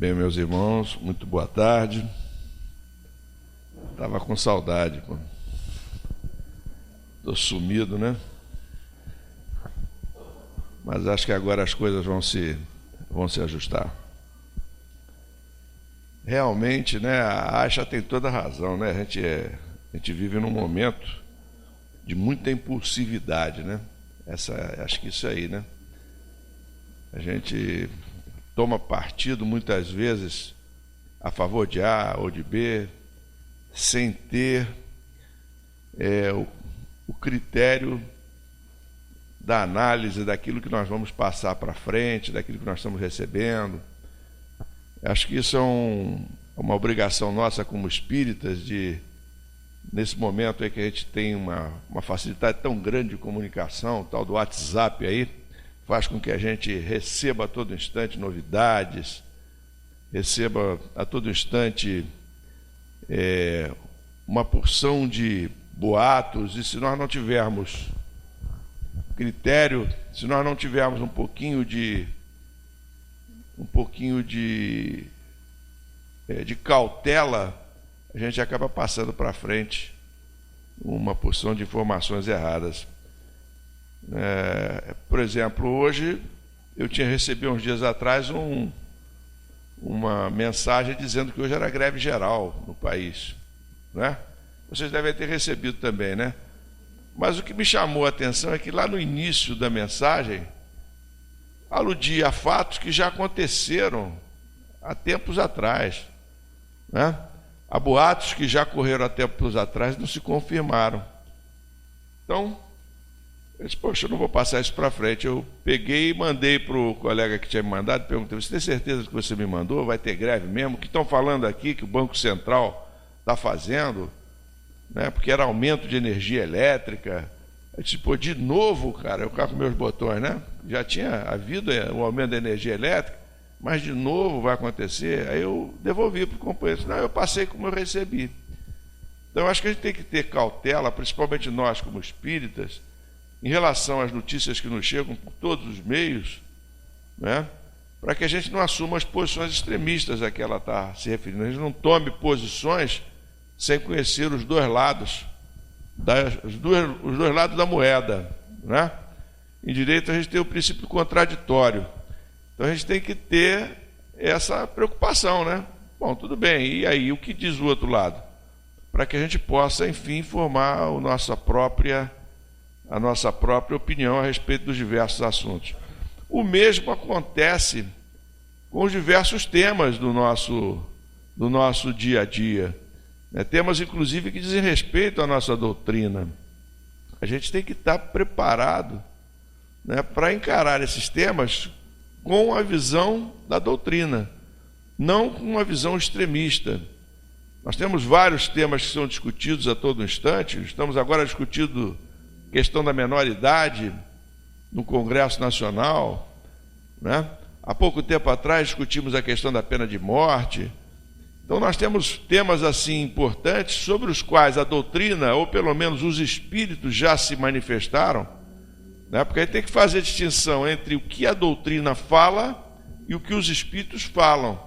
Bem, meus irmãos, muito boa tarde. Estava com saudade, pô. Estou sumido, né? Mas acho que agora as coisas vão se ajustar. Realmente, né, a Aisha tem toda a razão, né? A gente vive num momento de muita impulsividade, né? Acho que isso aí, né? A gente toma partido muitas vezes a favor de A ou de B, sem ter o critério da análise daquilo que nós vamos passar para frente, daquilo que nós estamos recebendo. Acho que isso é uma obrigação nossa como espíritas nesse momento aí que a gente tem uma facilidade tão grande de comunicação, o tal do WhatsApp aí, faz com que a gente receba a todo instante novidades, receba a todo instante uma porção de boatos, e se nós não tivermos critério, se nós não tivermos um pouquinho de cautela, a gente acaba passando para frente uma porção de informações erradas. Por exemplo, hoje eu tinha recebido uns dias atrás uma mensagem dizendo que hoje era greve geral no país, né? Vocês devem ter recebido também, né? Mas o que me chamou a atenção é que lá no início da mensagem aludia a fatos que já aconteceram há tempos atrás, né? Há boatos que já correram há tempos atrás e não se confirmaram. Então, eu disse, poxa, eu não vou passar isso para frente. Eu peguei e mandei para o colega que tinha me mandado, perguntei, você tem certeza que você me mandou? Vai ter greve mesmo? O que estão falando aqui que o Banco Central está fazendo, né? Porque era aumento de energia elétrica. Eu disse, pô, de novo, cara, eu cá com meus botões, né? Já tinha havido o aumento da energia elétrica, mas de novo vai acontecer. Aí eu devolvi para o companheiro. Não, eu passei como eu recebi. Então, eu acho que a gente tem que ter cautela, principalmente nós como espíritas, em relação às notícias que nos chegam por todos os meios, né? Para que a gente não assuma as posições extremistas a que ela está se referindo. A gente não tome posições sem conhecer os dois lados, os dois lados da moeda, né? Em direito a gente tem o princípio contraditório. Então a gente tem que ter essa preocupação, né? Bom, tudo bem, e aí o que diz o outro lado? Para que a gente possa, enfim, formar a nossa própria opinião a respeito dos diversos assuntos. O mesmo acontece com os diversos temas do nosso dia a dia. Temas, inclusive, que dizem respeito à nossa doutrina. A gente tem que estar preparado, né, para encarar esses temas com a visão da doutrina, não com uma visão extremista. Nós temos vários temas que são discutidos a todo instante. Estamos agora discutindo a questão da menoridade no Congresso Nacional, né? Há pouco tempo atrás discutimos a questão da pena de morte. Então nós temos temas assim importantes sobre os quais a doutrina, ou pelo menos os espíritos, já se manifestaram, né? Porque a gente tem que fazer a distinção entre o que a doutrina fala e o que os espíritos falam,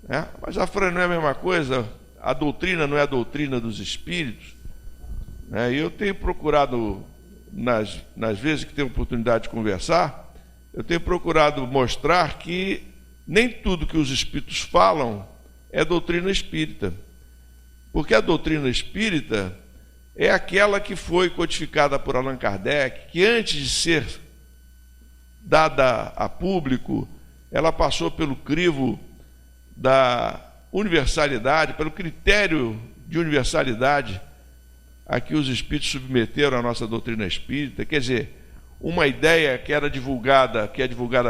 né? Mas a Fran, não é a mesma coisa? A doutrina não é a doutrina dos espíritos, né? E eu tenho procurado, nas vezes que tenho oportunidade de conversar, eu tenho procurado mostrar que nem tudo que os espíritos falam é doutrina espírita, porque a doutrina espírita é aquela que foi codificada por Allan Kardec, que antes de ser dada a público, ela passou pelo crivo da universalidade, pelo critério de universalidade a que os espíritos submeteram a nossa doutrina espírita. Quer dizer, uma ideia que é divulgada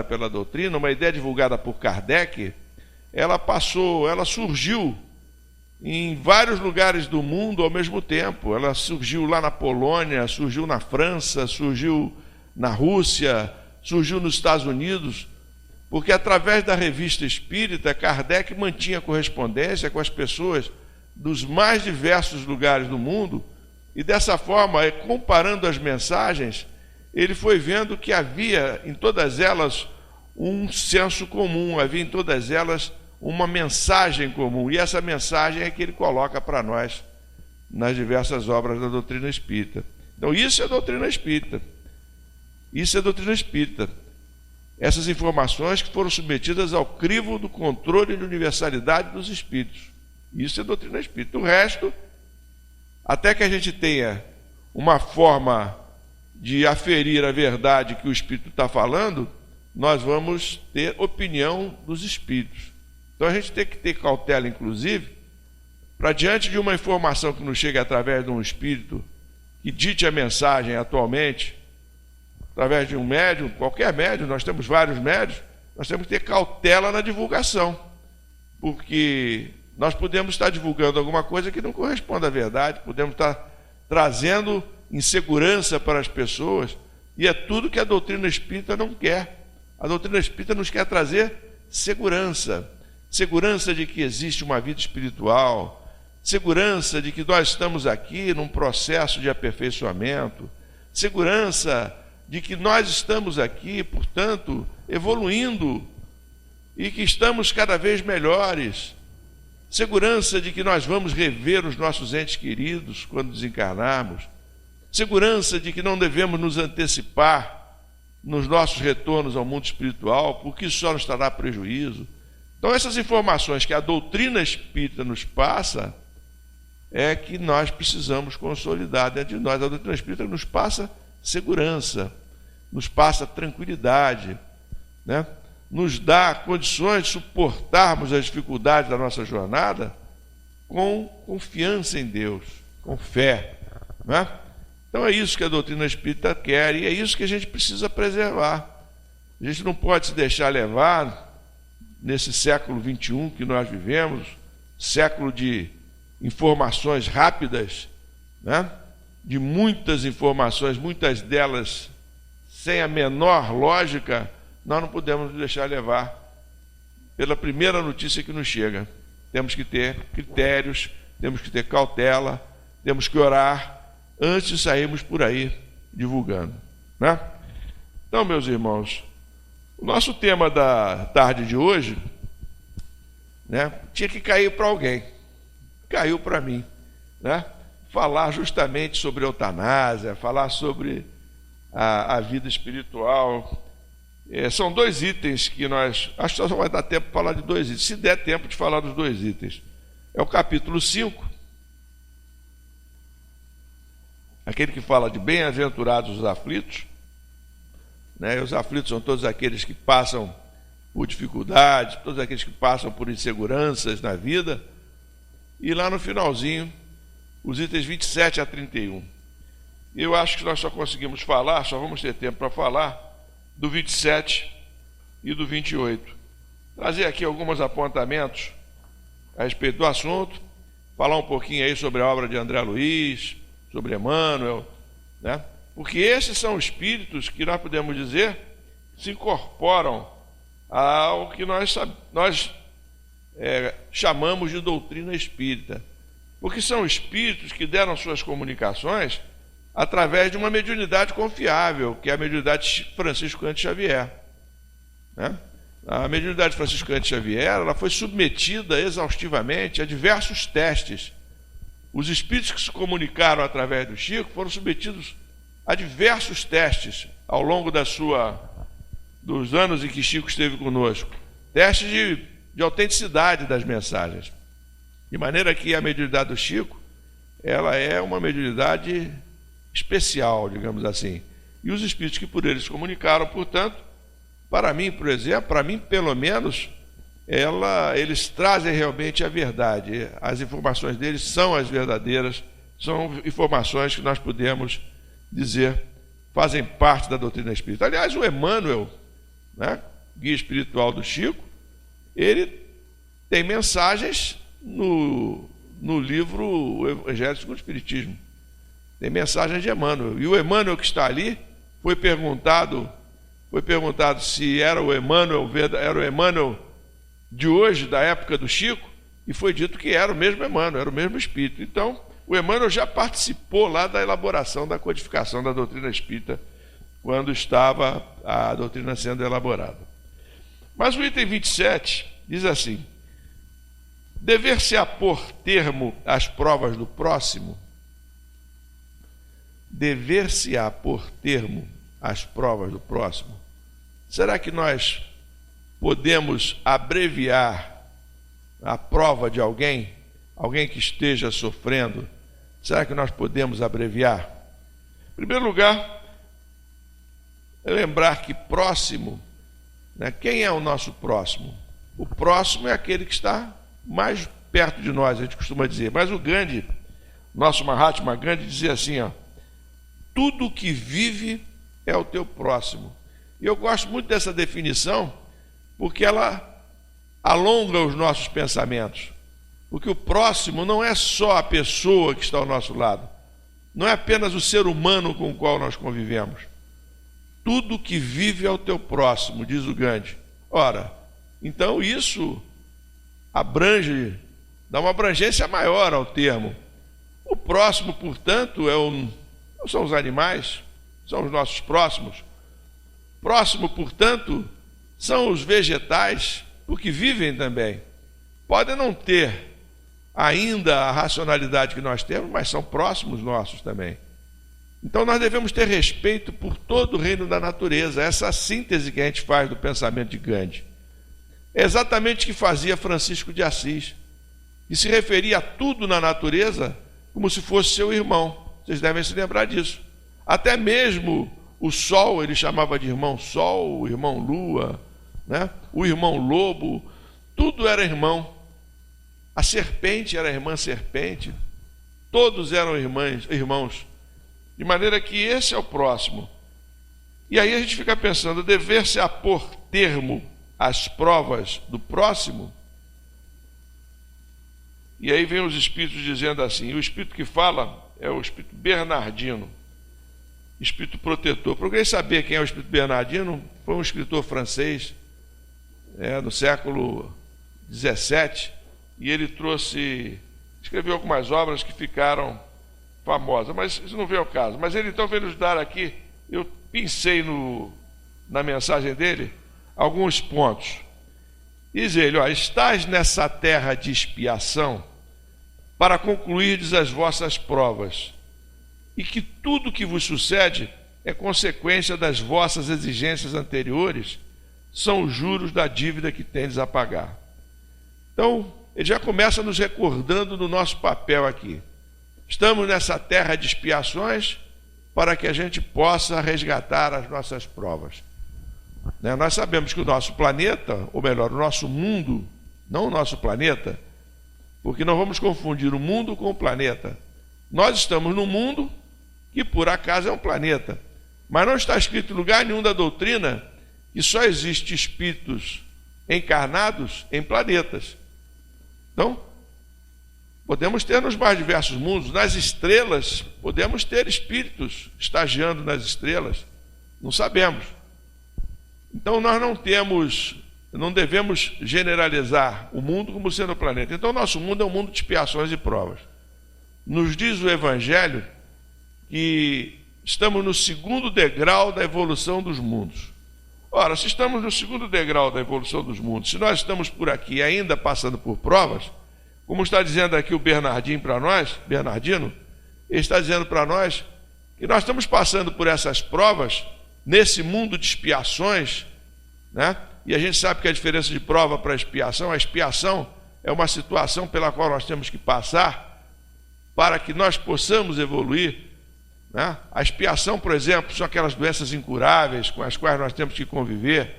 pela doutrina, uma ideia divulgada por Kardec, ela surgiu em vários lugares do mundo ao mesmo tempo. Ela surgiu lá na Polônia, surgiu na França, surgiu na Rússia, surgiu nos Estados Unidos, porque através da revista espírita, Kardec mantinha correspondência com as pessoas dos mais diversos lugares do mundo, e dessa forma, comparando as mensagens, ele foi vendo que havia em todas elas um senso comum, havia em todas elas uma mensagem comum, e essa mensagem é que ele coloca para nós nas diversas obras da doutrina espírita. Então isso é doutrina espírita. Isso é doutrina espírita. Essas informações que foram submetidas ao crivo do controle de universalidade dos espíritos. Isso é doutrina espírita. O resto, até que a gente tenha uma forma de aferir a verdade que o espírito está falando, nós vamos ter opinião dos espíritos. Então a gente tem que ter cautela, inclusive, para diante de uma informação que nos chega através de um espírito que dite a mensagem atualmente, através de um médium, qualquer médium, nós temos vários médios, nós temos que ter cautela na divulgação, porque nós podemos estar divulgando alguma coisa que não corresponde à verdade, podemos estar trazendo insegurança para as pessoas, e é tudo que a doutrina espírita não quer. A doutrina espírita nos quer trazer segurança, segurança de que existe uma vida espiritual, segurança de que nós estamos aqui num processo de aperfeiçoamento, segurança de que nós estamos aqui, portanto, evoluindo e que estamos cada vez melhores, segurança de que nós vamos rever os nossos entes queridos quando desencarnarmos, segurança de que não devemos nos antecipar nos nossos retornos ao mundo espiritual, porque isso só nos trará prejuízo. Então essas informações que a doutrina espírita nos passa é que nós precisamos consolidar dentro de nós. A doutrina espírita nos passa segurança, nos passa tranquilidade, né? Nos dá condições de suportarmos as dificuldades da nossa jornada com confiança em Deus, com fé, né? Então é isso que a doutrina espírita quer e é isso que a gente precisa preservar. A gente não pode se deixar levar nesse século XXI que nós vivemos, século de informações rápidas, né? De muitas informações, muitas delas sem a menor lógica, nós não podemos nos deixar levar pela primeira notícia que nos chega. Temos que ter critérios, temos que ter cautela, temos que orar antes de sairmos por aí divulgando, né? Então, meus irmãos, o nosso tema da tarde de hoje, né, tinha que cair para alguém. Caiu para mim, né? Falar justamente sobre eutanásia, falar sobre a vida espiritual. São dois itens que nós... Acho que só vai dar tempo para falar de dois itens, se der tempo de falar dos dois itens. É o capítulo 5, aquele que fala de bem-aventurados os aflitos, né? Os aflitos são todos aqueles que passam por dificuldades, todos aqueles que passam por inseguranças na vida. E lá no finalzinho, os itens 27 a 31. Eu acho que nós só conseguimos falar, só vamos ter tempo para falar do 27 e do 28. Trazer aqui alguns apontamentos a respeito do assunto, falar um pouquinho aí sobre a obra de André Luiz, sobre Emmanuel, né? Porque esses são espíritos que nós podemos dizer se incorporam ao que nós chamamos de doutrina espírita, porque são espíritos que deram suas comunicações através de uma mediunidade confiável, que é a mediunidade franciscana de Xavier, né? A mediunidade franciscana de Xavier, ela foi submetida exaustivamente a diversos testes. Os espíritos que se comunicaram através do Chico foram submetidos a diversos testes ao longo dos anos em que Chico esteve conosco, testes de autenticidade das mensagens, de maneira que a mediunidade do Chico, ela é uma mediunidade especial, digamos assim, e os espíritos que por eles se comunicaram, portanto, para mim, por exemplo, para mim pelo menos, eles trazem realmente a verdade, as informações deles são as verdadeiras, são informações que nós podemos dizer fazem parte da doutrina espírita. Aliás, o Emmanuel, né, guia espiritual do Chico, ele tem mensagens no livro O Evangelho segundo o Espiritismo. Tem mensagens de Emmanuel. E o Emmanuel que está ali foi perguntado se era o Emmanuel de hoje, da época do Chico, e foi dito que era o mesmo Emmanuel, era o mesmo espírito. Então, o Emmanuel já participou lá da elaboração, da codificação da doutrina espírita, quando estava a doutrina sendo elaborada. Mas o item 27 diz assim: dever-se-á pôr termo às provas do próximo. Dever-se-á pôr termo às provas do próximo. Será que nós podemos abreviar a prova de alguém que esteja sofrendo? Será que nós podemos abreviar? Em primeiro lugar, é lembrar que próximo, né? Quem é o nosso próximo? O próximo é aquele que está mais perto de nós, a gente costuma dizer. Mas o Gandhi, nosso Mahatma Gandhi, dizia assim, ó: tudo que vive é o teu próximo. E eu gosto muito dessa definição, porque ela alonga os nossos pensamentos. Porque o próximo não é só a pessoa que está ao nosso lado, não é apenas o ser humano com o qual nós convivemos. Tudo que vive é o teu próximo, diz o Gandhi. Ora, então isso abrange, dá uma abrangência maior ao termo. O próximo, portanto, não são os animais, são os nossos próximos. Próximo, portanto, são os vegetais, porque vivem também. Podem não ter ainda a racionalidade que nós temos, mas são próximos nossos também. Então nós devemos ter respeito por todo o reino da natureza, essa síntese que a gente faz do pensamento de Gandhi. É exatamente o que fazia Francisco de Assis, e se referia a tudo na natureza como se fosse seu irmão. Vocês devem se lembrar disso. Até mesmo o sol ele chamava de irmão sol, o irmão lua, né? O irmão lobo, tudo era irmão. A serpente era irmã serpente, todos eram irmãos, de maneira que esse é o próximo. E aí a gente fica pensando, dever-se a pôr termo às provas do próximo. E aí vem os espíritos dizendo assim, o espírito que fala é o espírito Bernardino, espírito protetor. Procurei saber quem é o espírito Bernardino. Foi um escritor francês, no século XVII, e ele escreveu algumas obras que ficaram famosas, mas isso não veio ao caso. Mas ele então veio nos dar aqui, eu pincei na mensagem dele alguns pontos. Diz ele, estás nessa terra de expiação para concluirdes as vossas provas, e que tudo que vos sucede é consequência das vossas exigências anteriores, são os juros da dívida que tendes a pagar. Então, ele já começa nos recordando do nosso papel aqui. Estamos nessa terra de expiações para que a gente possa resgatar as nossas provas. Nós sabemos que o nosso planeta, ou melhor, o nosso mundo, não o nosso planeta, porque não vamos confundir o mundo com o planeta. Nós estamos no mundo, que por acaso é um planeta, mas não está escrito em lugar nenhum da doutrina que só existe espíritos encarnados em planetas. Então, podemos ter nos mais diversos mundos, nas estrelas, podemos ter espíritos estagiando nas estrelas, não sabemos. Então nós não devemos generalizar o mundo como sendo o planeta. Então nosso mundo é um mundo de expiações e provas. Nos diz o Evangelho que estamos no segundo degrau da evolução dos mundos. Ora, se estamos no segundo degrau da evolução dos mundos, se nós estamos por aqui ainda passando por provas, como está dizendo aqui o Bernardino, ele está dizendo para nós que nós estamos passando por essas provas nesse mundo de expiações, né? E a gente sabe que a diferença de prova para expiação, a expiação é uma situação pela qual nós temos que passar para que nós possamos evoluir, né? A expiação, por exemplo, são aquelas doenças incuráveis com as quais nós temos que conviver.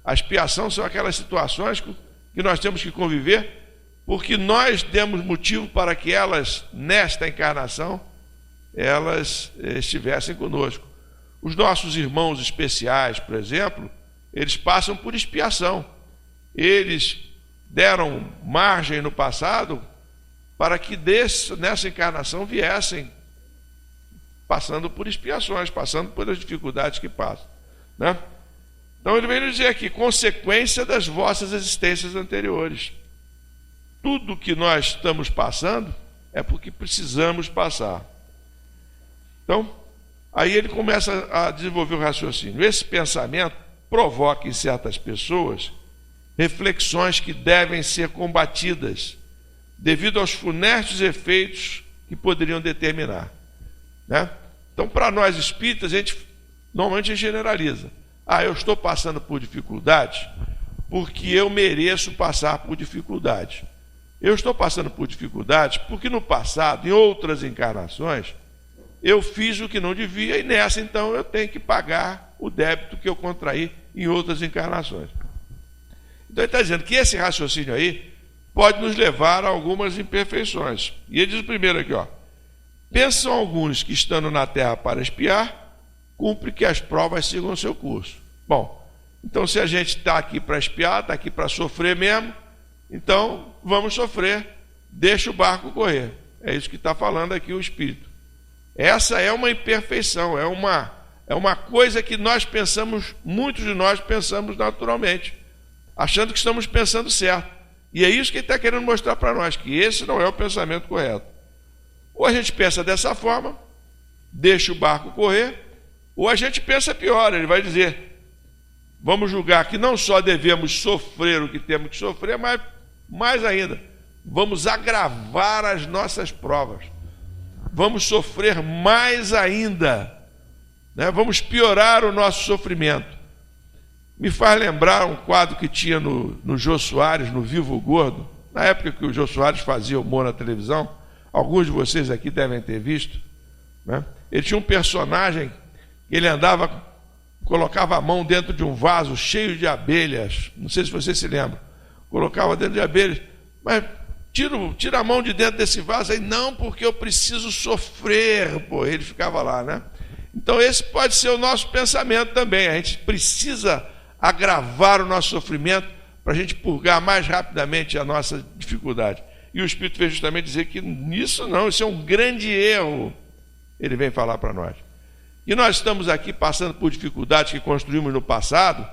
A expiação são aquelas situações que nós temos que conviver porque nós demos motivo para que elas, nesta encarnação, elas estivessem conosco. Os nossos irmãos especiais, por exemplo, eles passam por expiação. Eles deram margem no passado para que nessa encarnação viessem passando por expiações, passando por as dificuldades que passam, né? Então ele vem nos dizer aqui, consequência das vossas existências anteriores. Tudo que nós estamos passando é porque precisamos passar. Então, aí ele começa a desenvolver o raciocínio. Esse pensamento provoca em certas pessoas reflexões que devem ser combatidas devido aos funestos efeitos que poderiam determinar, né? Então, para nós espíritas, normalmente a gente generaliza. Eu estou passando por dificuldade porque eu mereço passar por dificuldade. Eu estou passando por dificuldade porque no passado, em outras encarnações, eu fiz o que não devia e nessa, então, eu tenho que pagar o débito que eu contraí em outras encarnações. Então, ele está dizendo que esse raciocínio aí pode nos levar a algumas imperfeições. E ele diz primeiro aqui, pensam alguns que, estando na Terra para espiar, cumpre que as provas sigam o seu curso. Bom, então se a gente está aqui para espiar, está aqui para sofrer mesmo, então vamos sofrer, deixa o barco correr. É isso que está falando aqui o Espírito. Essa é uma imperfeição, é uma coisa que nós pensamos, muitos de nós pensamos naturalmente, achando que estamos pensando certo. E é isso que ele está querendo mostrar para nós, que esse não é o pensamento correto. Ou a gente pensa dessa forma, deixa o barco correr, ou a gente pensa pior, ele vai dizer, vamos julgar que não só devemos sofrer o que temos que sofrer, mas mais ainda, vamos agravar as nossas provas, vamos sofrer mais ainda, né? Vamos piorar o nosso sofrimento. Me faz lembrar um quadro que tinha no Jô Soares, no Vivo Gordo, na época que o Jô Soares fazia humor na televisão, alguns de vocês aqui devem ter visto, né? Ele tinha um personagem, ele andava, colocava a mão dentro de um vaso cheio de abelhas, não sei se vocês se lembram, colocava dentro de abelhas, mas tira a mão de dentro desse vaso, aí não, porque eu preciso sofrer, ele ficava lá, né? Então esse pode ser o nosso pensamento também, a gente precisa agravar o nosso sofrimento para a gente purgar mais rapidamente a nossa dificuldade. E o Espírito veio justamente dizer que nisso não, isso é um grande erro. Ele vem falar para nós. E nós estamos aqui passando por dificuldades que construímos no passado,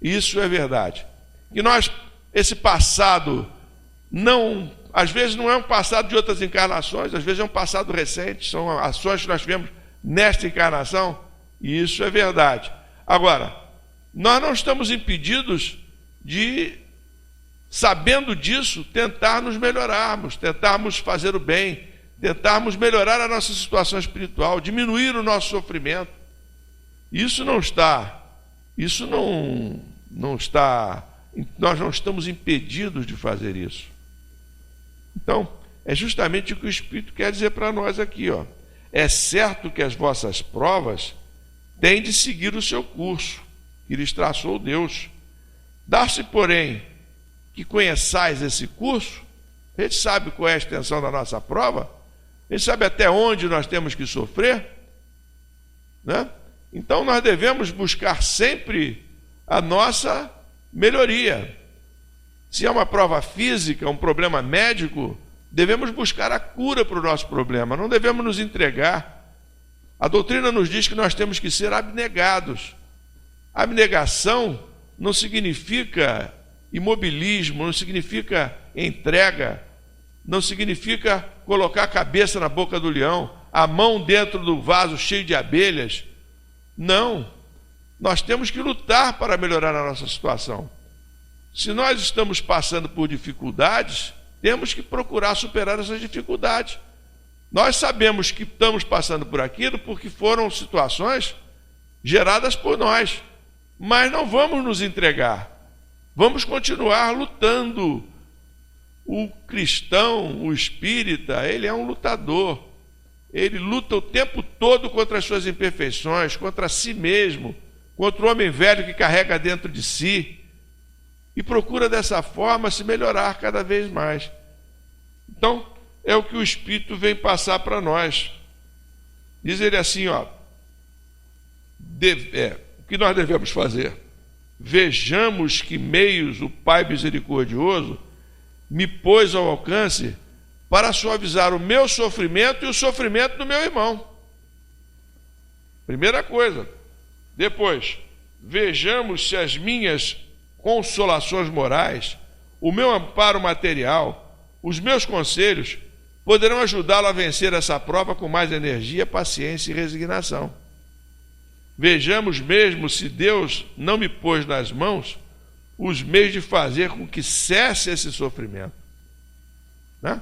isso é verdade. E esse passado, às vezes não é um passado de outras encarnações, às vezes é um passado recente, são ações que nós tivemos nesta encarnação, e isso é verdade. Agora, nós não estamos impedidos de, sabendo disso, tentar nos melhorarmos, tentarmos fazer o bem, tentarmos melhorar a nossa situação espiritual, diminuir o nosso sofrimento. Isso não está, nós não estamos impedidos de fazer isso. Então, é justamente o que o Espírito quer dizer para nós aqui, É certo que as vossas provas têm de seguir o seu curso, que lhes traçou Deus. Dá-se, porém, que conheçais esse curso, a gente sabe qual é a extensão da nossa prova, a gente sabe até onde nós temos que sofrer, né? Então nós devemos buscar sempre a nossa melhoria. Se é uma prova física, um problema médico, devemos buscar a cura para o nosso problema, não devemos nos entregar. A doutrina nos diz que nós temos que ser abnegados. Abnegação não significa imobilismo, não significa entrega, não significa colocar a cabeça na boca do leão, a mão dentro do vaso cheio de abelhas. Não, nós temos que lutar para melhorar a nossa situação. Se nós estamos passando por dificuldades, temos que procurar superar essas dificuldades. Nós sabemos que estamos passando por aquilo porque foram situações geradas por nós, mas não vamos nos entregar. Vamos continuar lutando. O cristão, o espírita, ele é um lutador. Ele luta o tempo todo contra as suas imperfeições, contra si mesmo, contra o homem velho que carrega dentro de si, e procura dessa forma se melhorar cada vez mais. Então, é o que o Espírito vem passar para nós. Diz ele assim, o que nós devemos fazer? Vejamos que meios o Pai misericordioso me pôs ao alcance para suavizar o meu sofrimento e o sofrimento do meu irmão. Primeira coisa. Depois, vejamos se as minhas consolações morais, o meu amparo material, os meus conselhos poderão ajudá-lo a vencer essa prova com mais energia, paciência e resignação. Vejamos mesmo se Deus não me pôs nas mãos os meios de fazer com que cesse esse sofrimento, né?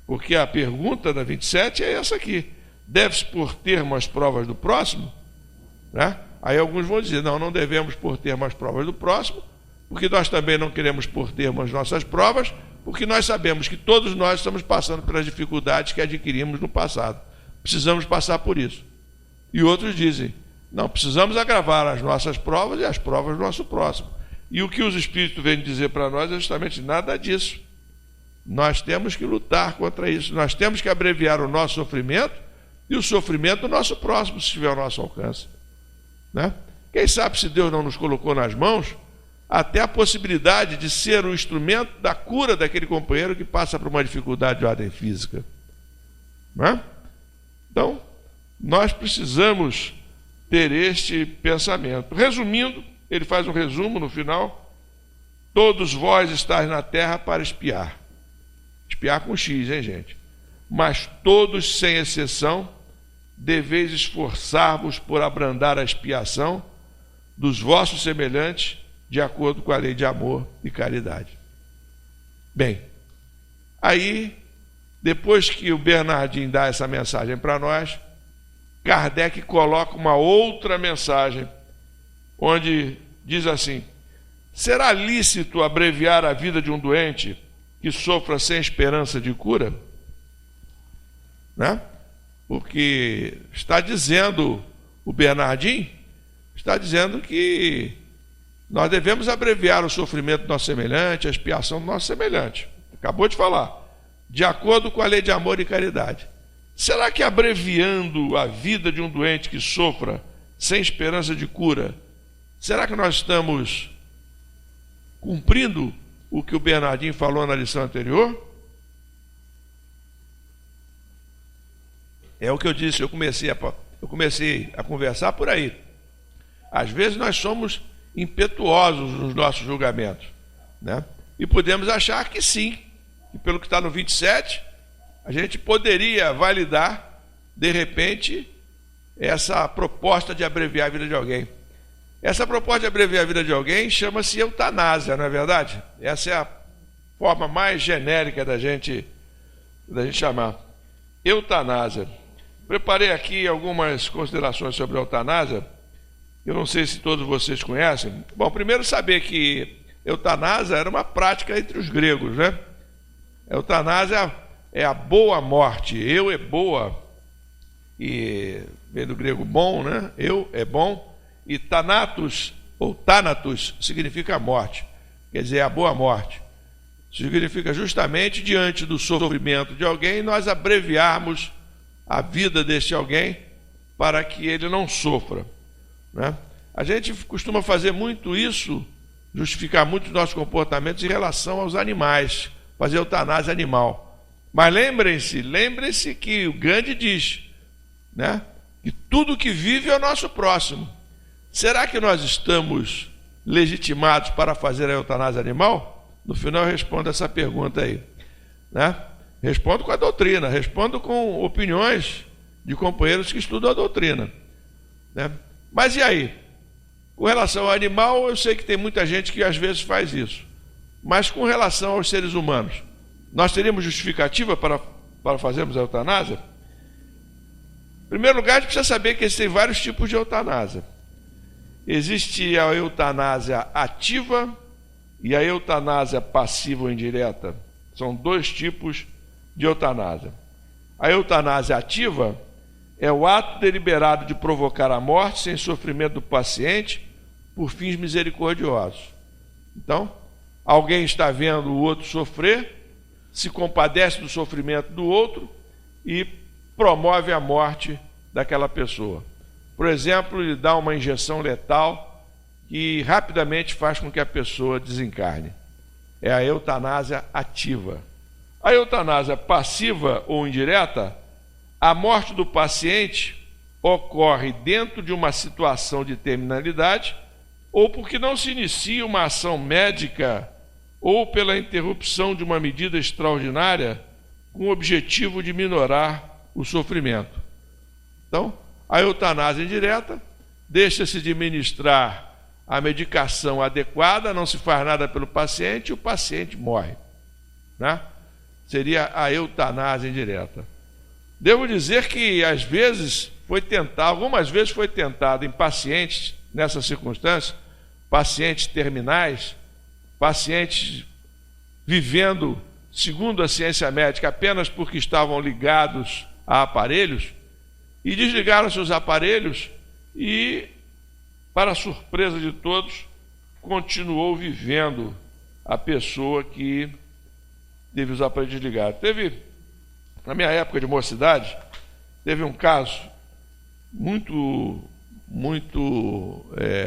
Porque a pergunta da 27 é essa aqui: deve-se pôr termo às provas do próximo? Né? Aí alguns vão dizer: não devemos pôr termo às provas do próximo, porque nós também não queremos pôr termo às nossas provas, porque nós sabemos que todos nós estamos passando pelas dificuldades que adquirimos no passado. Precisamos passar por isso. E outros dizem: não, precisamos agravar as nossas provas e as provas do nosso próximo. E o que os Espíritos vêm dizer para nós é justamente nada disso. Nós temos que lutar contra isso. Nós temos que abreviar o nosso sofrimento e o sofrimento do nosso próximo, se estiver ao nosso alcance, né? Quem sabe, se Deus não nos colocou nas mãos até a possibilidade de ser um instrumento da cura daquele companheiro que passa por uma dificuldade de ordem física, né? Então, nós precisamos ter este pensamento. Resumindo, ele faz um resumo no final: todos vós estáis na terra para espiar. Espiar com X, hein, gente? Mas todos, sem exceção, deveis esforçar-vos por abrandar a expiação dos vossos semelhantes, de acordo com a lei de amor e caridade. Bem, aí, depois que o Bernardinho dá essa mensagem para nós, Kardec coloca uma outra mensagem, onde diz assim: será lícito abreviar a vida de um doente que sofra sem esperança de cura? Né? Porque está dizendo o Bernardinho, está dizendo que nós devemos abreviar o sofrimento do nosso semelhante, a expiação do nosso semelhante. Acabou de falar, de acordo com a lei de amor e caridade. Será que abreviando a vida de um doente que sofra sem esperança de cura, será que nós estamos cumprindo o que o Bernardinho falou na lição anterior? É o que eu disse, eu comecei a conversar por aí. Às vezes nós somos impetuosos nos nossos julgamentos, né? E podemos achar que sim, que pelo que está no 27, a gente poderia validar, de repente, essa proposta de abreviar a vida de alguém. Essa proposta de abreviar a vida de alguém chama-se eutanásia, não é verdade? Essa é a forma mais genérica da gente chamar. Eutanásia. Preparei aqui algumas considerações sobre a eutanásia. Eu não sei se todos vocês conhecem. Bom, primeiro saber que eutanásia era uma prática entre os gregos, né? Eutanásia é a boa morte. Eu é boa, e vem do grego bom, né? Eu é bom. E thanatos, ou thanatos, significa morte. Quer dizer, a boa morte. Significa justamente, diante do sofrimento de alguém, nós abreviarmos a vida desse alguém para que ele não sofra, né? A gente costuma fazer muito isso, justificar muito os nossos comportamentos em relação aos animais, fazer eutanásia animal. Mas lembrem-se que o Gandhi diz, né, que tudo que vive é o nosso próximo. Será que nós estamos legitimados para fazer a eutanásia animal? No final eu respondo essa pergunta aí, né? Respondo com a doutrina, respondo com opiniões de companheiros que estudam a doutrina, né? Mas e aí? Com relação ao animal, eu sei que tem muita gente que às vezes faz isso. Mas com relação aos seres humanos, nós teríamos justificativa para fazermos a eutanásia? Em primeiro lugar, a gente precisa saber que existem vários tipos de eutanásia. Existe a eutanásia ativa e a eutanásia passiva ou indireta. São dois tipos de eutanásia. A eutanásia ativa é o ato deliberado de provocar a morte sem sofrimento do paciente por fins misericordiosos. Então, alguém está vendo o outro sofrer, se compadece do sofrimento do outro e promove a morte daquela pessoa. Por exemplo, lhe dá uma injeção letal que rapidamente faz com que a pessoa desencarne. É a eutanásia ativa. A eutanásia passiva ou indireta, a morte do paciente ocorre dentro de uma situação de terminalidade ou porque não se inicia uma ação médica ou pela interrupção de uma medida extraordinária com o objetivo de minorar o sofrimento. Então, a eutanásia indireta deixa-se de ministrar a medicação adequada, não se faz nada pelo paciente e o paciente morre, né? Seria a eutanásia indireta. Devo dizer que às vezes algumas vezes foi tentado em pacientes, nessa circunstância, pacientes terminais, pacientes vivendo, segundo a ciência médica, apenas porque estavam ligados a aparelhos, e desligaram seus aparelhos e, para a surpresa de todos, continuou vivendo a pessoa que teve os aparelhos desligados. Na minha época de mocidade, teve um caso muito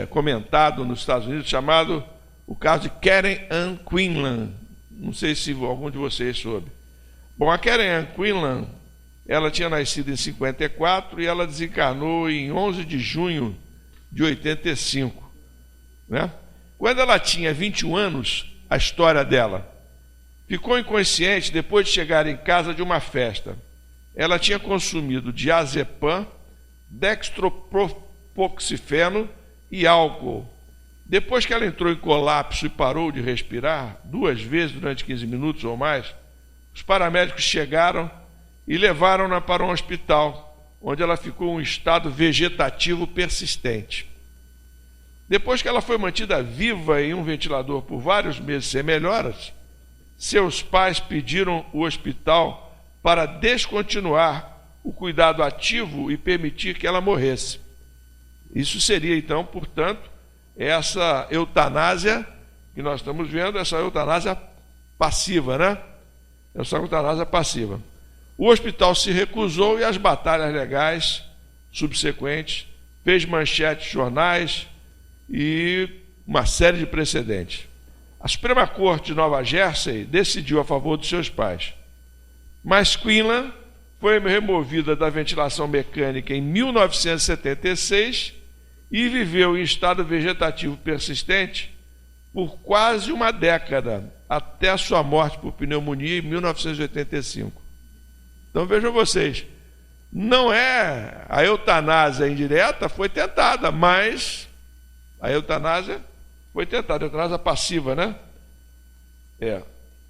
comentado nos Estados Unidos, chamado o caso de Karen Ann Quinlan. Não sei se algum de vocês soube. Bom, a Karen Ann Quinlan, ela tinha nascido em 54 e ela desencarnou em 11 de junho de 85. Né? Quando ela tinha 21 anos, a história dela: ficou inconsciente depois de chegar em casa de uma festa. Ela tinha consumido diazepam, dextropropoxifeno e álcool. Depois que ela entrou em colapso e parou de respirar 2 vezes durante 15 minutos ou mais, os paramédicos chegaram e levaram-na para um hospital, onde ela ficou em um estado vegetativo persistente. Depois que ela foi mantida viva em um ventilador por vários meses sem melhoras, seus pais pediram o hospital para descontinuar o cuidado ativo e permitir que ela morresse. Isso seria, então, portanto, essa eutanásia que nós estamos vendo, essa eutanásia passiva, né? Essa eutanásia passiva. O hospital se recusou e as batalhas legais subsequentes fez manchetes, jornais e uma série de precedentes. A Suprema Corte de Nova Jersey decidiu a favor dos seus pais, mas Quinlan foi removida da ventilação mecânica em 1976 e viveu em estado vegetativo persistente por quase uma década, até a sua morte por pneumonia em 1985. Então vejam vocês, não é a eutanásia indireta, foi tentada, mas a eutanásia foi tentada, a eutanásia passiva, né?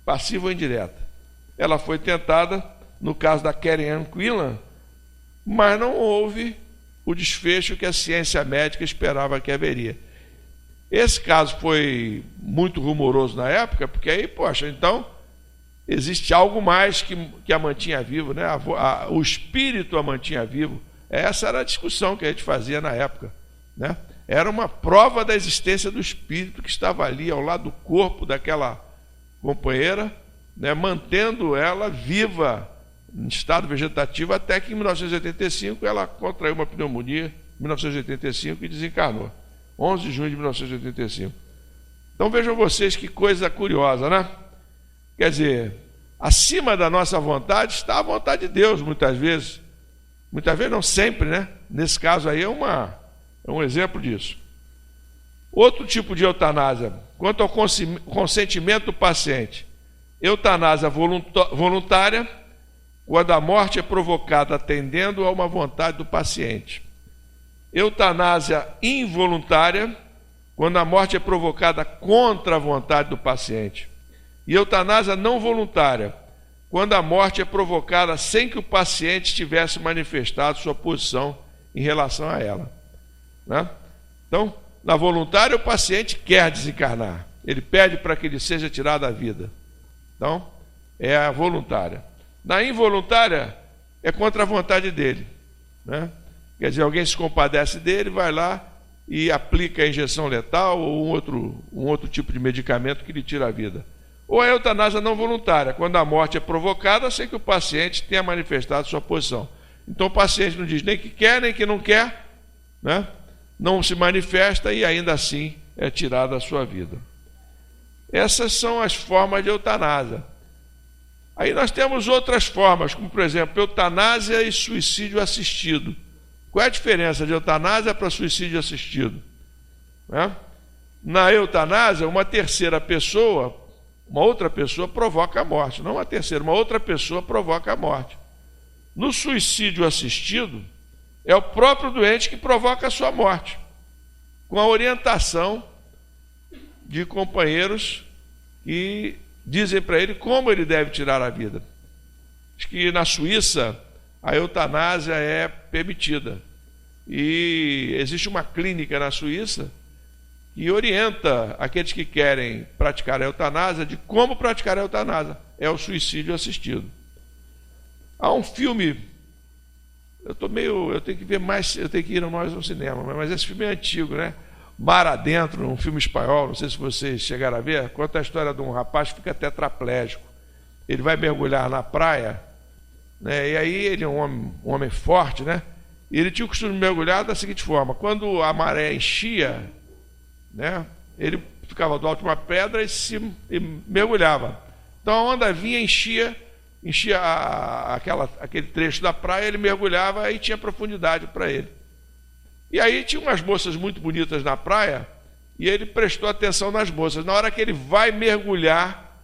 Passiva ou indireta. Ela foi tentada no caso da Karen Ann Quinlan, mas não houve o desfecho que a ciência médica esperava que haveria. Esse caso foi muito rumoroso na época, porque aí, poxa, então existe algo mais que a mantinha vivo, né? O espírito a mantinha vivo. Essa era a discussão que a gente fazia na época, né? Era uma prova da existência do espírito que estava ali ao lado do corpo daquela companheira, né? Mantendo ela viva em estado vegetativo, até que em 1985 ela contraiu uma pneumonia, em 1985, e desencarnou. 11 de junho de 1985. Então vejam vocês que coisa curiosa, né? Quer dizer, acima da nossa vontade está a vontade de Deus, muitas vezes. Muitas vezes não sempre, né? Nesse caso aí é um exemplo disso. Outro tipo de eutanásia, quanto ao consentimento do paciente. Eutanásia voluntária, quando a morte é provocada atendendo a uma vontade do paciente. Eutanásia involuntária, quando a morte é provocada contra a vontade do paciente. E eutanásia não voluntária, quando a morte é provocada sem que o paciente tivesse manifestado sua posição em relação a ela, né? Então, na voluntária, o paciente quer desencarnar, ele pede para que ele seja tirado da vida. Então, é a voluntária. Na involuntária, é contra a vontade dele, né? Quer dizer, alguém se compadece dele, vai lá e aplica a injeção letal ou um outro tipo de medicamento que lhe tira a vida. Ou a eutanásia não voluntária, quando a morte é provocada sem que o paciente tenha manifestado sua posição. Então o paciente não diz nem que quer, nem que não quer, né? Não se manifesta e ainda assim é tirada a sua vida. Essas são as formas de eutanásia. Aí nós temos outras formas, como por exemplo, eutanásia e suicídio assistido. Qual é a diferença de eutanásia para suicídio assistido? Né? Na eutanásia, uma outra pessoa provoca a morte. Não uma terceira, uma outra pessoa provoca a morte. No suicídio assistido, é o próprio doente que provoca a sua morte. com a orientação de companheiros que dizem para ele como ele deve tirar a vida. Diz que na Suíça a eutanásia é permitida. E existe uma clínica na Suíça que orienta aqueles que querem praticar a eutanásia de como praticar a eutanásia. É o suicídio assistido. Há um filme, eu tenho que ver mais, eu tenho que ir mais no cinema, mas esse filme é antigo, né? Mar Adentro, um filme espanhol, não sei se vocês chegaram a ver, conta a história de um rapaz que fica tetraplégico. Ele vai mergulhar na praia, né? E aí ele é um homem forte, né? E ele tinha o costume de mergulhar da seguinte forma: quando a maré enchia, né, ele ficava do alto de uma pedra e mergulhava. Então a onda vinha, enchia aquele trecho da praia, ele mergulhava e tinha profundidade para ele. E aí tinha umas moças muito bonitas na praia e ele prestou atenção nas moças. Na hora que ele vai mergulhar,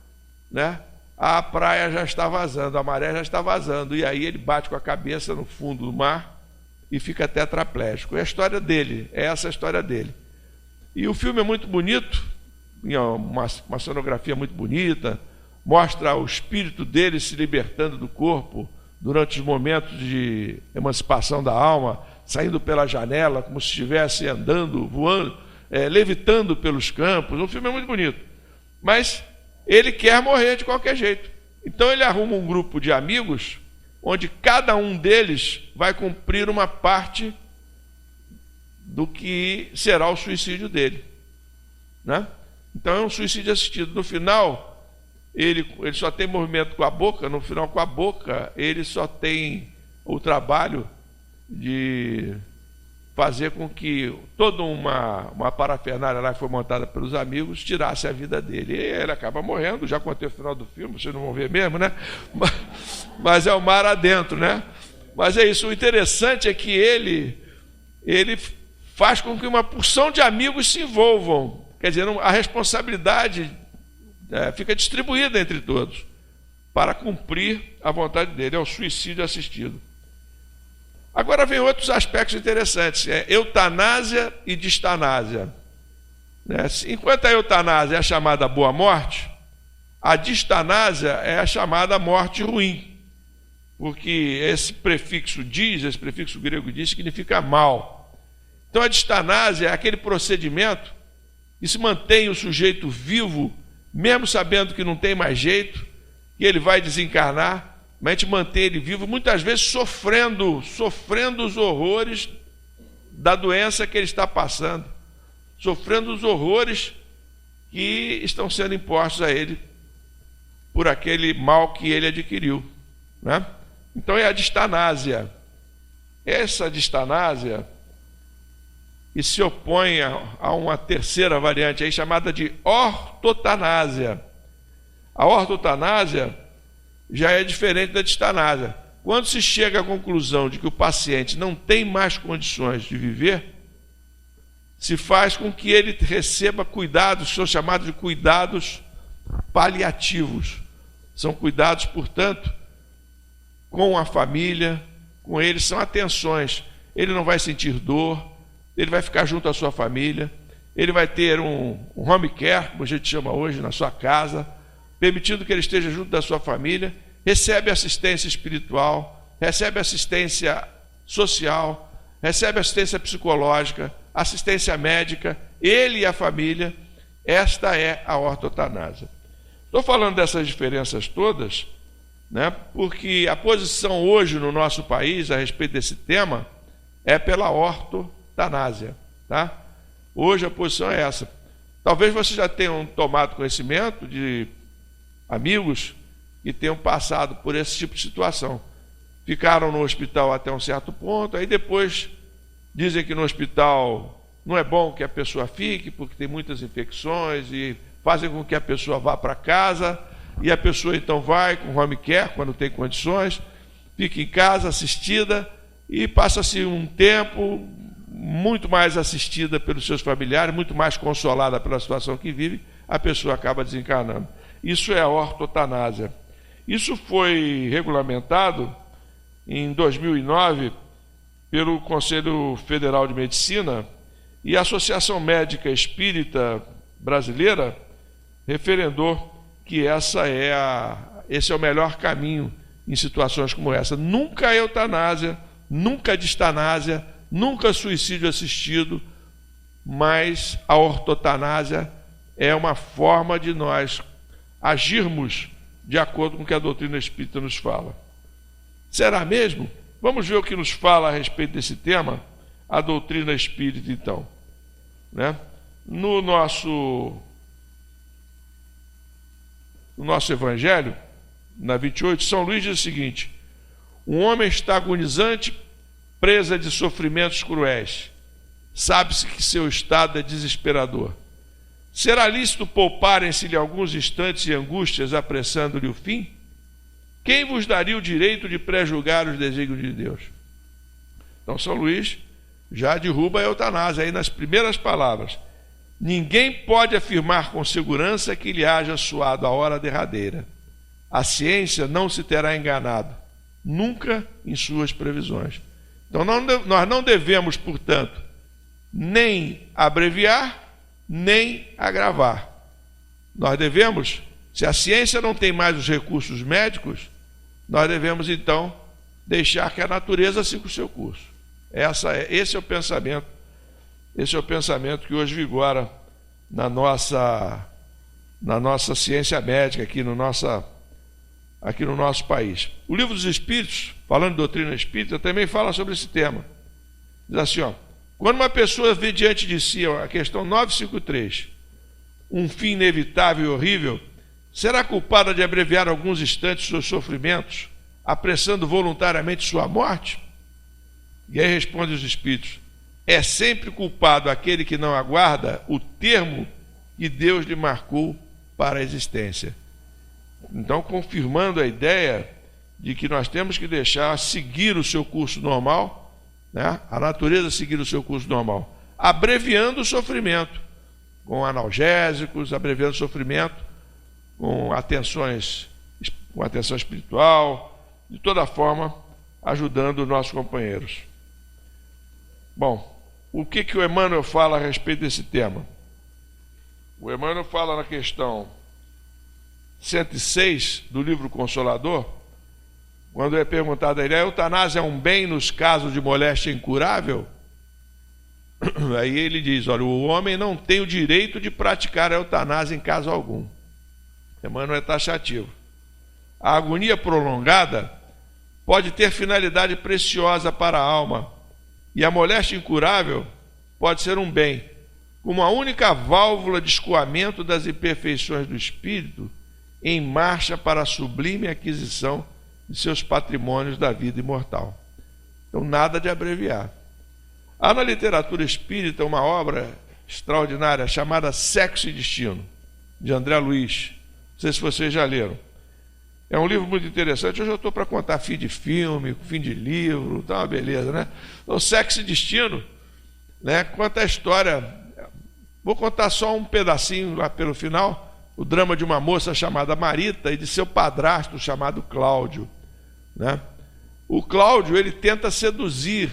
né, a praia já está vazando, a maré já está vazando, e aí ele bate com a cabeça no fundo do mar e fica tetraplégico. É a história dele, é essa a história dele. E o filme é muito bonito, uma cenografia muito bonita, mostra o espírito dele se libertando do corpo durante os momentos de emancipação da alma, saindo pela janela como se estivesse andando, voando, levitando pelos campos. O filme é muito bonito, mas ele quer morrer de qualquer jeito. Então ele arruma um grupo de amigos onde cada um deles vai cumprir uma parte do que será o suicídio dele, né? Então é um suicídio assistido. No final, ele só tem movimento com a boca. No final, com a boca, ele só tem o trabalho de fazer com que toda uma parafernália lá que foi montada pelos amigos tirasse a vida dele. E ele acaba morrendo. Já contei o final do filme, vocês não vão ver mesmo, né? Mas é o Mar Adentro, né? Mas é isso. O interessante é que ele faz com que uma porção de amigos se envolvam. Quer dizer, a responsabilidade fica distribuída entre todos para cumprir a vontade dele. É o suicídio assistido. Agora vem outros aspectos interessantes. Eutanásia e distanásia. Enquanto a eutanásia é a chamada boa morte, a distanásia é a chamada morte ruim. Porque esse prefixo grego diz, significa mal. Então a distanásia é aquele procedimento que se mantém o sujeito vivo, mesmo sabendo que não tem mais jeito, que ele vai desencarnar, mas a gente mantém ele vivo, muitas vezes sofrendo os horrores da doença que ele está passando, sofrendo os horrores que estão sendo impostos a ele por aquele mal que ele adquiriu, né? Então é a distanásia. Essa distanásia que se opõe a uma terceira variante aí chamada de ortotanásia. A ortotanásia já é diferente da distanásia. Quando se chega à conclusão de que o paciente não tem mais condições de viver, se faz com que ele receba cuidados, são chamados de cuidados paliativos. São cuidados, portanto, com a família, com ele, são atenções. Ele não vai sentir dor, ele vai ficar junto à sua família, ele vai ter um home care, como a gente chama hoje, na sua casa, permitindo que ele esteja junto da sua família, recebe assistência espiritual, recebe assistência social, recebe assistência psicológica, assistência médica, ele e a família. Esta é a ortotanásia. Estou falando dessas diferenças todas, né, porque a posição hoje no nosso país a respeito desse tema é pela ortotanásia, tá? Hoje a posição é essa. Talvez vocês já tenham tomado conhecimento de amigos que tenham passado por esse tipo de situação. Ficaram no hospital até um certo ponto, aí depois dizem que no hospital não é bom que a pessoa fique, porque tem muitas infecções, e fazem com que a pessoa vá para casa, e a pessoa então vai com home care, quando tem condições, fica em casa assistida, e passa-se um tempo muito mais assistida pelos seus familiares, muito mais consolada pela situação que vive, a pessoa acaba desencarnando. Isso é a ortotanásia. Isso foi regulamentado em 2009 pelo Conselho Federal de Medicina, E a Associação Médica Espírita Brasileira referendou que esse é o melhor caminho em situações como essa. Nunca eutanásia, nunca distanásia, nunca suicídio assistido, mas a ortotanásia é uma forma de nós agirmos de acordo com o que a doutrina espírita nos fala. Será mesmo? Vamos ver o que nos fala a respeito desse tema a doutrina espírita, então. No nosso evangelho, na 28, São Luís diz o seguinte: um homem está agonizante, presa de sofrimentos cruéis. Sabe-se que seu estado é desesperador. Será lícito pouparem-se-lhe alguns instantes e angústias, apressando-lhe o fim? Quem vos daria o direito de prejulgar os desígnios de Deus? Então São Luís já derruba a eutanásia aí nas primeiras palavras. Ninguém pode afirmar com segurança que lhe haja soado a hora derradeira. A ciência não se terá enganado, nunca em suas previsões. Então nós não devemos, portanto, nem abreviar, nem agravar. Nós devemos, se a ciência não tem mais os recursos médicos, nós devemos então deixar que a natureza siga o seu curso. Esse é o pensamento que hoje vigora na nossa ciência médica aqui no nosso país. O Livro dos Espíritos, falando de doutrina espírita, também fala sobre esse tema. Diz assim, quando uma pessoa vê diante de si, a questão 953, um fim inevitável e horrível, será culpada de abreviar alguns instantes seus sofrimentos, apressando voluntariamente sua morte? E aí responde os Espíritos: é sempre culpado aquele que não aguarda o termo que Deus lhe marcou para a existência. Então, confirmando a ideia de que nós temos que deixar seguir o seu curso normal, a natureza seguir o seu curso normal, abreviando o sofrimento, com analgésicos, abreviando o sofrimento, com atenção espiritual, de toda forma, ajudando os nossos companheiros. Bom, o que o Emmanuel fala a respeito desse tema? O Emmanuel fala na questão 106 do livro Consolador, quando é perguntado a ele: a eutanásia é um bem nos casos de moléstia incurável? Aí ele diz: olha, o homem não tem o direito de praticar a eutanásia em caso algum. Emmanuel é taxativo. A agonia prolongada pode ter finalidade preciosa para a alma, e a moléstia incurável pode ser um bem, como a única válvula de escoamento das imperfeições do espírito em marcha para a sublime aquisição de seus patrimônios da vida imortal. Então, nada de abreviar. Há na literatura espírita uma obra extraordinária chamada Sexo e Destino, de André Luiz. Não sei se vocês já leram. É um livro muito interessante. Hoje eu estou para contar fim de filme, fim de livro, tá uma beleza, né? Então, Sexo e Destino, conta a história. Vou contar só um pedacinho lá pelo final. O drama de uma moça chamada Marita e de seu padrasto chamado Cláudio. O Cláudio, ele tenta seduzir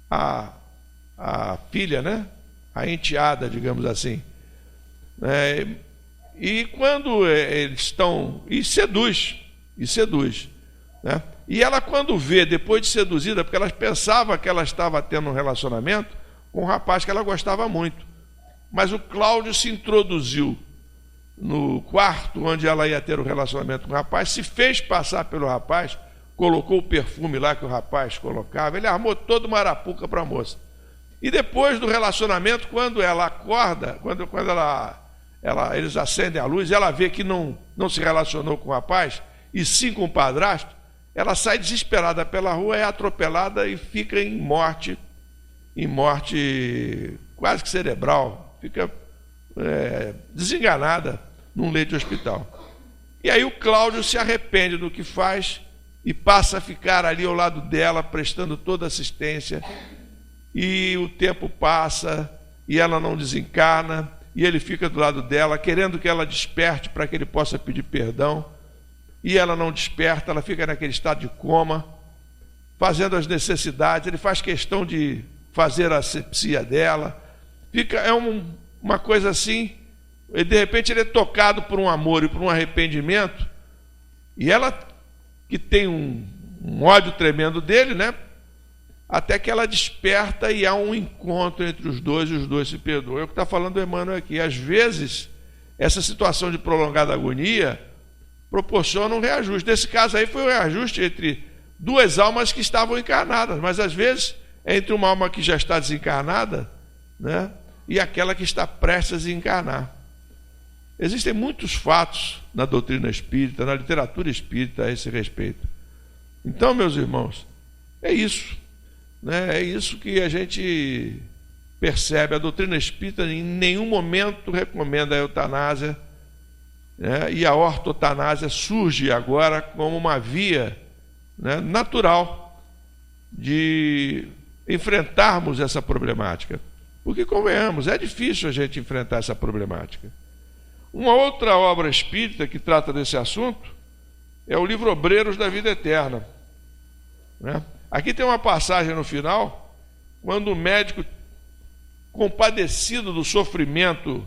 a filha, a enteada, digamos assim. E quando eles estão... E seduz. E ela, quando vê, depois de seduzida, porque ela pensava que ela estava tendo um relacionamento com um rapaz que ela gostava muito. Mas o Cláudio se introduziu no quarto onde ela ia ter um relacionamento com o rapaz, se fez passar pelo rapaz, colocou o perfume lá que o rapaz colocava, ele armou toda uma arapuca para a moça. E depois do relacionamento, quando ela acorda, quando eles acendem a luz e ela vê que não se relacionou com o rapaz, e sim com o padrasto, ela sai desesperada pela rua, é atropelada e fica em morte quase que cerebral, fica desenganada num leito de hospital. E aí o Cláudio se arrepende do que faz e passa a ficar ali ao lado dela, prestando toda assistência, e o tempo passa e ela não desencarna, e ele fica do lado dela, querendo que ela desperte para que ele possa pedir perdão, e ela não desperta, ela fica naquele estado de coma, fazendo as necessidades. Ele faz questão de fazer a asepsia dela, uma coisa assim, e de repente ele é tocado por um amor e por um arrependimento, e ela que tem um ódio tremendo dele, né? Até que ela desperta e há um encontro entre os dois e os dois se perdoam. É o que está falando o Emmanuel aqui. Às vezes, essa situação de prolongada agonia proporciona um reajuste. Nesse caso aí foi um reajuste entre duas almas que estavam encarnadas, mas às vezes é entre uma alma que já está desencarnada, né, e aquela que está prestes a desencarnar. Existem muitos fatos na doutrina espírita, na literatura espírita a esse respeito. Então, meus irmãos, é isso, né? É isso que a gente percebe. A doutrina espírita em nenhum momento recomenda a eutanásia, né? E a ortotanásia surge agora como uma via, né, natural de enfrentarmos essa problemática. Porque, convenhamos, é difícil a gente enfrentar essa problemática. Uma outra obra espírita que trata desse assunto é o livro Obreiros da Vida Eterna, né? Aqui tem uma passagem no final, quando o médico, compadecido do sofrimento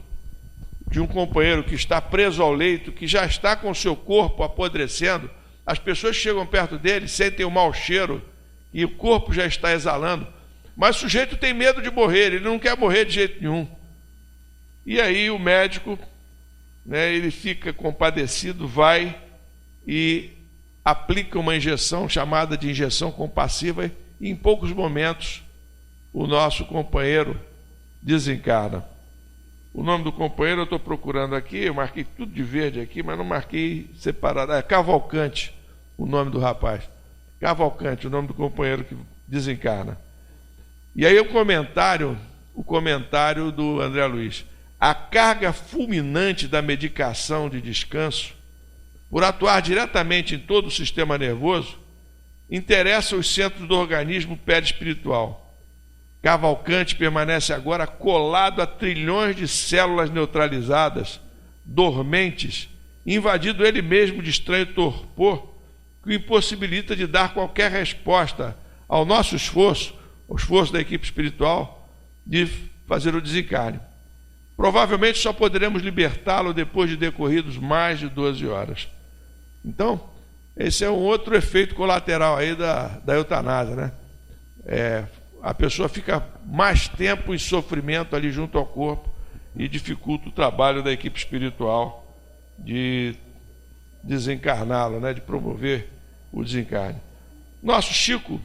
de um companheiro que está preso ao leito, que já está com o seu corpo apodrecendo, as pessoas chegam perto dele, sentem o mau cheiro e o corpo já está exalando, mas o sujeito tem medo de morrer, ele não quer morrer de jeito nenhum. E aí o médico, né, ele fica compadecido, vai e aplica uma injeção chamada de injeção compassiva e em poucos momentos o nosso companheiro desencarna. O nome do companheiro eu estou procurando aqui, eu marquei tudo de verde aqui, mas não marquei separado. É Cavalcante o nome do rapaz. Cavalcante, o nome do companheiro que desencarna. E aí o comentário do André Luiz. A carga fulminante da medicação de descanso, por atuar diretamente em todo o sistema nervoso, interessa os centros do organismo perispiritual. Cavalcante permanece agora colado a trilhões de células neutralizadas, dormentes, invadido ele mesmo de estranho torpor, que o impossibilita de dar qualquer resposta ao nosso esforço, ao esforço da equipe espiritual, de fazer o desencarne. Provavelmente só poderemos libertá-lo depois de decorridos mais de 12 horas. Então, esse é um outro efeito colateral aí da eutanásia, né? A pessoa fica mais tempo em sofrimento ali junto ao corpo e dificulta o trabalho da equipe espiritual de desencarná-lo, né? De promover o desencarne. Nosso Chico,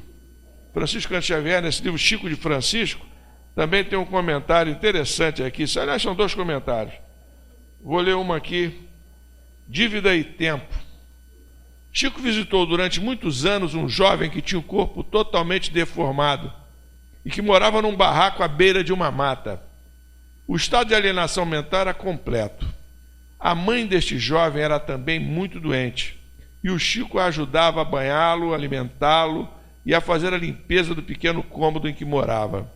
Francisco Cândido Xavier, nesse livro Chico de Francisco, também tem um comentário interessante aqui. Aliás, são dois comentários. Vou ler uma aqui. Dívida e tempo. Chico visitou durante muitos anos um jovem que tinha o corpo totalmente deformado e que morava num barraco à beira de uma mata. O estado de alienação mental era completo. A mãe deste jovem era também muito doente e o Chico a ajudava a banhá-lo, alimentá-lo e a fazer a limpeza do pequeno cômodo em que morava.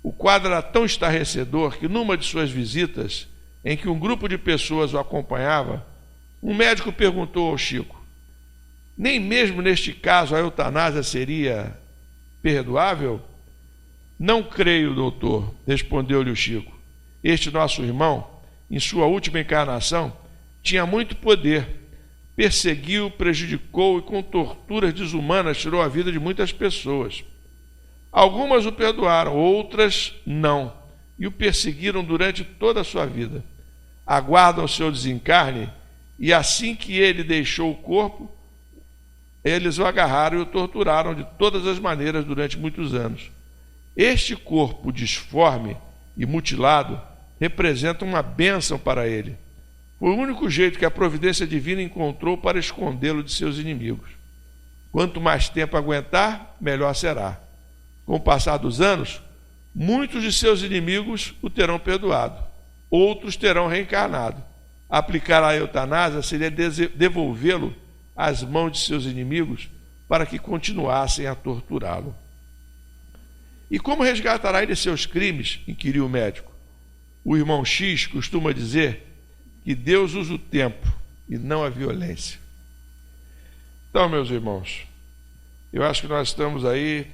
O quadro era tão estarrecedor que numa de suas visitas, em que um grupo de pessoas o acompanhava, um médico perguntou ao Chico: nem mesmo neste caso a eutanásia seria perdoável? Não creio, doutor, respondeu-lhe o Chico. Este nosso irmão, em sua última encarnação, tinha muito poder, perseguiu, prejudicou e com torturas desumanas tirou a vida de muitas pessoas. Algumas o perdoaram, outras não, e o perseguiram durante toda a sua vida. Aguardam o seu desencarne, e assim que ele deixou o corpo, eles o agarraram e o torturaram de todas as maneiras durante muitos anos. Este corpo disforme e mutilado representa uma bênção para ele. Foi o único jeito que a providência divina encontrou para escondê-lo de seus inimigos. Quanto mais tempo aguentar, melhor será. Com o passar dos anos, muitos de seus inimigos o terão perdoado, outros terão reencarnado. Aplicar a eutanásia seria devolvê-lo às mãos de seus inimigos para que continuassem a torturá-lo. E como resgatará ele seus crimes? Inquiriu o médico. O irmão X costuma dizer que Deus usa o tempo e não a violência. Então, meus irmãos, eu acho que nós estamos aí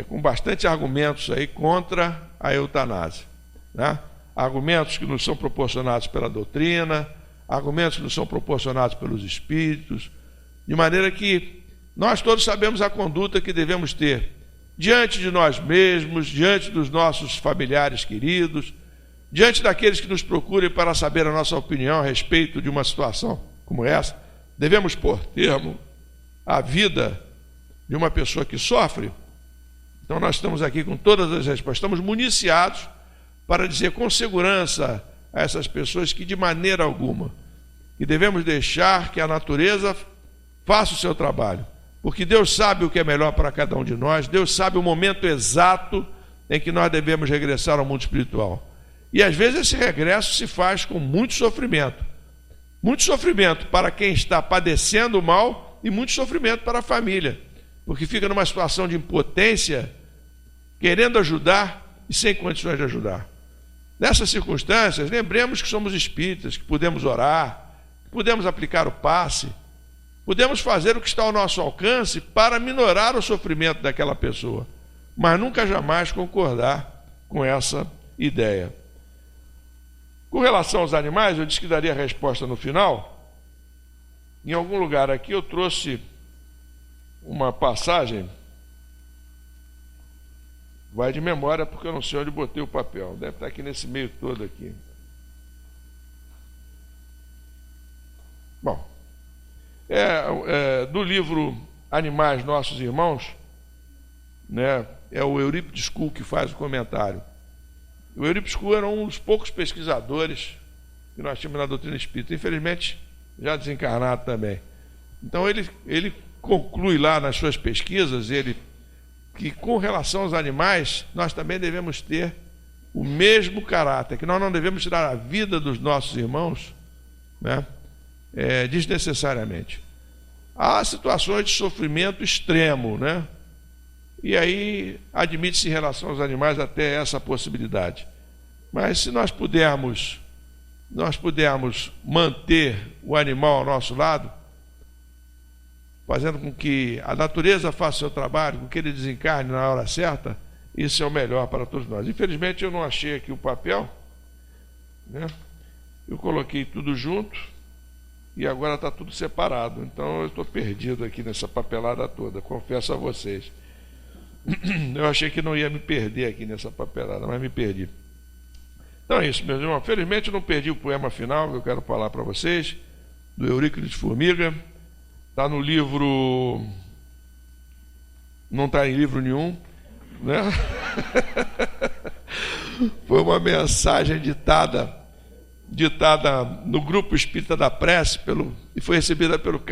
com bastante argumentos aí contra a eutanásia, né? Argumentos que nos são proporcionados pela doutrina, argumentos que nos são proporcionados pelos espíritos, de maneira que nós todos sabemos a conduta que devemos ter diante de nós mesmos, diante dos nossos familiares queridos, diante daqueles que nos procurem para saber a nossa opinião a respeito de uma situação como essa. Devemos pôr termo à vida de uma pessoa que sofre. Então nós estamos aqui com todas as respostas, estamos municiados para dizer com segurança a essas pessoas que de maneira alguma, que devemos deixar que a natureza faça o seu trabalho, porque Deus sabe o que é melhor para cada um de nós, Deus sabe o momento exato em que nós devemos regressar ao mundo espiritual. E às vezes esse regresso se faz com muito sofrimento para quem está padecendo o mal e muito sofrimento para a família, porque fica numa situação de impotência, querendo ajudar e sem condições de ajudar. Nessas circunstâncias, lembremos que somos espíritas, que podemos orar, que podemos aplicar o passe, podemos fazer o que está ao nosso alcance para minorar o sofrimento daquela pessoa, mas nunca jamais concordar com essa ideia. Com relação aos animais, eu disse que daria a resposta no final. Em algum lugar aqui eu trouxe uma passagem, vai de memória porque eu não sei onde botei o papel, deve estar aqui nesse meio todo aqui. Bom, do livro Animais Nossos Irmãos, né, é o Eurípides Kuhl que faz o comentário. O Eurípides Kuhl era um dos poucos pesquisadores que nós tínhamos na doutrina espírita, infelizmente já desencarnado também. Então ele conclui lá nas suas pesquisas, que com relação aos animais, nós também devemos ter o mesmo caráter, que nós não devemos tirar a vida dos nossos irmãos, né, desnecessariamente. Há situações de sofrimento extremo, né? E aí admite-se em relação aos animais até essa possibilidade. Mas se nós pudermos manter o animal ao nosso lado, fazendo com que a natureza faça o seu trabalho, com que ele desencarne na hora certa, isso é o melhor para todos nós. Infelizmente eu não achei aqui o papel, né? Eu coloquei tudo junto e agora está tudo separado. Então eu estou perdido aqui nessa papelada toda, confesso a vocês. Eu achei que não ia me perder aqui nessa papelada, mas me perdi. Então é isso, meus irmãos. Felizmente eu não perdi o poema final que eu quero falar para vocês, do Eurípides de Formiga. Está no livro... Não está em livro nenhum, né? Foi uma mensagem ditada no Grupo Espírita da Prece e foi recebida pelo